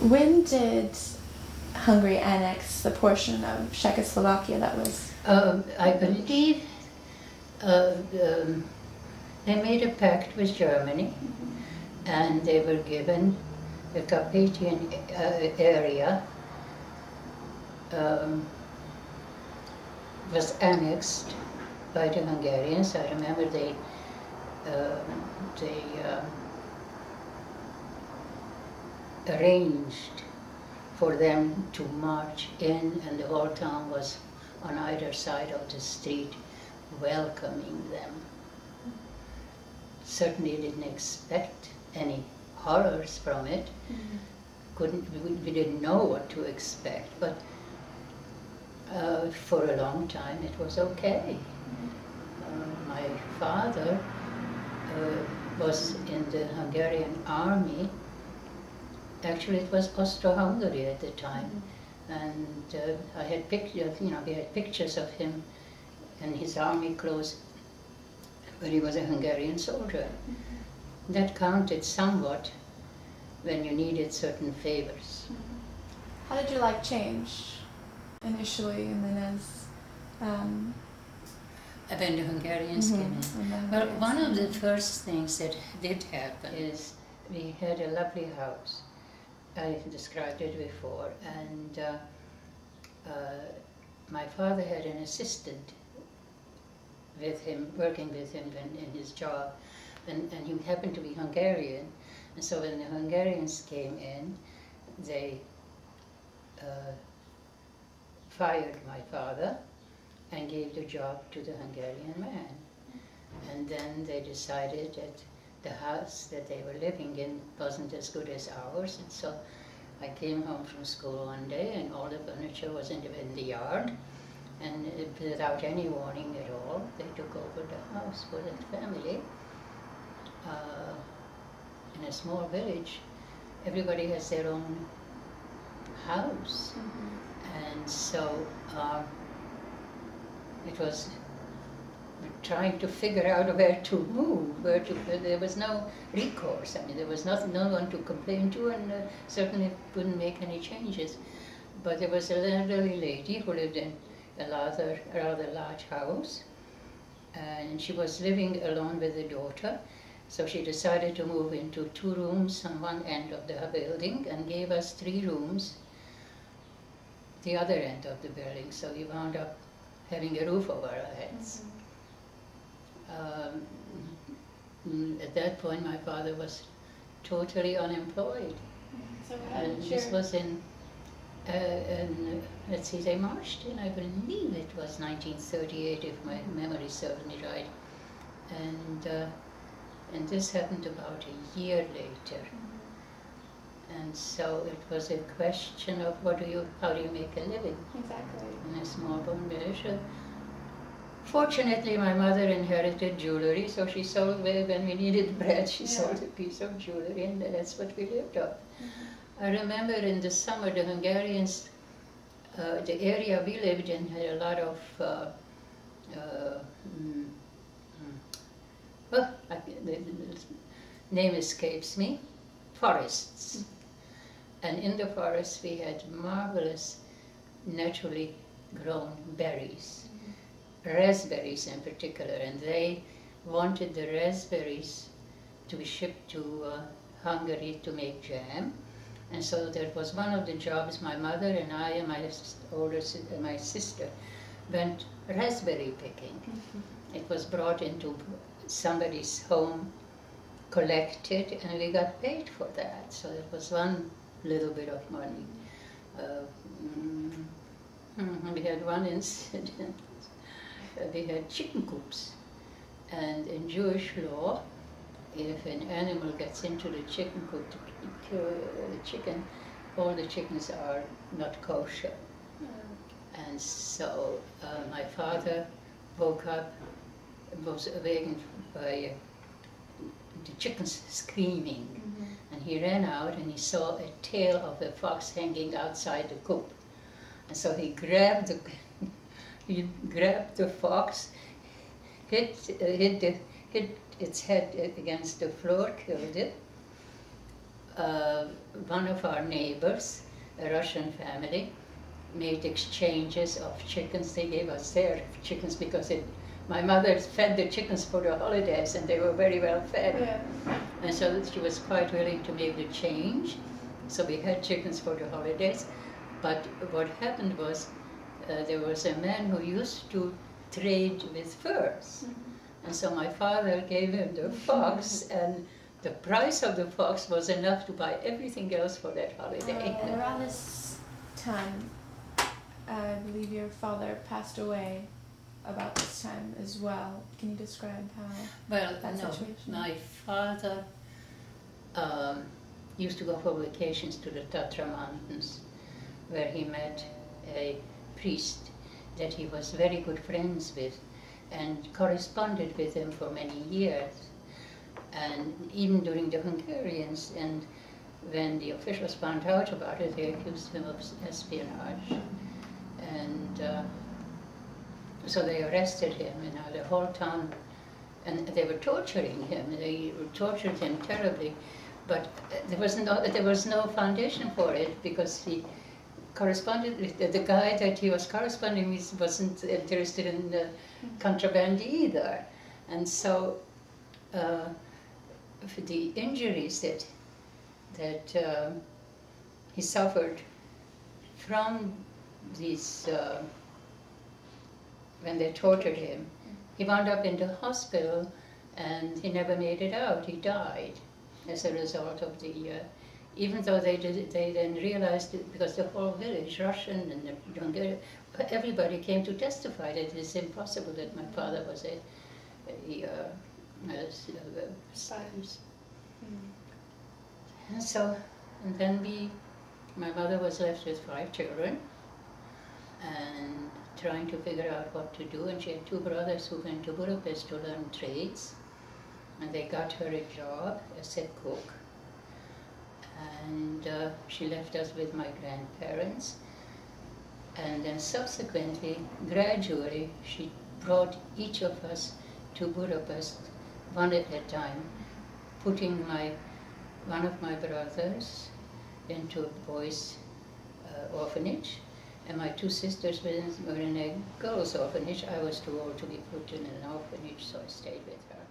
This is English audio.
When did Hungary annex the portion of Czechoslovakia that was... I believe they made a pact with Germany, and they were given the Carpathian area was annexed by the Hungarians. I remember they arranged for them to march in, and the whole town was on either side of the street welcoming them. Certainly didn't expect any horrors from it. We didn't know what to expect, but for a long time it was okay. My father was in the Hungarian army. Actually, it was Austro-Hungary at the time, and I had pictures. We had pictures of him in his army clothes, but he was a Hungarian soldier. That counted somewhat when you needed certain favors. How did your life change initially, and then as... when the Hungarians came in? Well, one of the first things that did happen is we had a lovely house. I described it before, and my father had an assistant with him, working with him in his job, and he happened to be Hungarian, and so when the Hungarians came in, they fired my father and gave the job to the Hungarian man. And then they decided that the house that they were living in wasn't as good as ours, and so I came home from school one day and all the furniture was in the yard, and without any warning at all, they took over the house for the family. In a small village, everybody has their own house, and so it was trying to figure out where to move, there was no recourse. I mean, there was no one to complain to, and certainly wouldn't make any changes. But there was an elderly lady who lived in a rather large house, and she was living alone with a daughter, so she decided to move into 2 rooms on one end of the building and gave us 3 rooms the other end of the building, so we wound up having a roof over our heads. At that point, my father was totally unemployed. So and this was in, let's see, they marched in, I believe it was 1938, if my memory serves me right. And this happened about a year later. And so it was a question of how do you make a living? Exactly. In a small village. Fortunately, my mother inherited jewelry, so she sold, when we needed bread, she sold a piece of jewelry, and that's what we lived off. I remember in the summer, the Hungarians, the area we lived in had a lot of, the name escapes me, forests. And in the forests we had marvelous, naturally grown berries. Raspberries in particular, and they wanted the raspberries to be shipped to Hungary to make jam, and so that was one of the jobs. My mother and I and my sister went raspberry picking. It was brought into somebody's home, collected, and we got paid for that, so it was one little bit of money. We had one incident. We had chicken coops, and in Jewish law, if an animal gets into the chicken coop to kill the chicken, all the chickens are not kosher. And so my father woke up, was awakened by the chickens screaming, and he ran out and he saw a tail of a fox hanging outside the coop. And so he grabbed the fox, hit its head against the floor, killed it, one of our neighbors, a Russian family, made exchanges of chickens. They gave us their chickens because my mother fed the chickens for the holidays and they were very well fed. Yeah. And so she was quite willing to make the change. So we had chickens for the holidays. But what happened was there was a man who used to trade with furs. And so my father gave him the fox, and the price of the fox was enough to buy everything else for that holiday. Around this time, I believe your father passed away about this time as well. Can you describe how Well, that no, situation? my father used to go for vacations to the Tatra Mountains, where he met a priest that he was very good friends with and corresponded with him for many years. And even during the Hungarians, and when the officials found out about it, they accused him of espionage. And so they arrested him, the whole town, and they were torturing him. They tortured him terribly, but there was no foundation for it, because he corresponded with the guy that he was corresponding with wasn't interested in contraband either. And so the injuries that he suffered from these, when they tortured him, he wound up in the hospital and he never made it out. He died as a result of the, even though they then realized it, because the whole village, Russian and the Hungarian, everybody came to testify that it is impossible that my father was a spy. And so, and then my mother was left with 5 children and trying to figure out what to do, and she had 2 brothers who went to Budapest to learn trades, and they got her a job as a cook. And she left us with my grandparents, and then subsequently, gradually, she brought each of us to Budapest, one at a time, putting one of my brothers into a boys' orphanage, and my 2 sisters were in a girls' orphanage. I was too old to be put in an orphanage, so I stayed with her.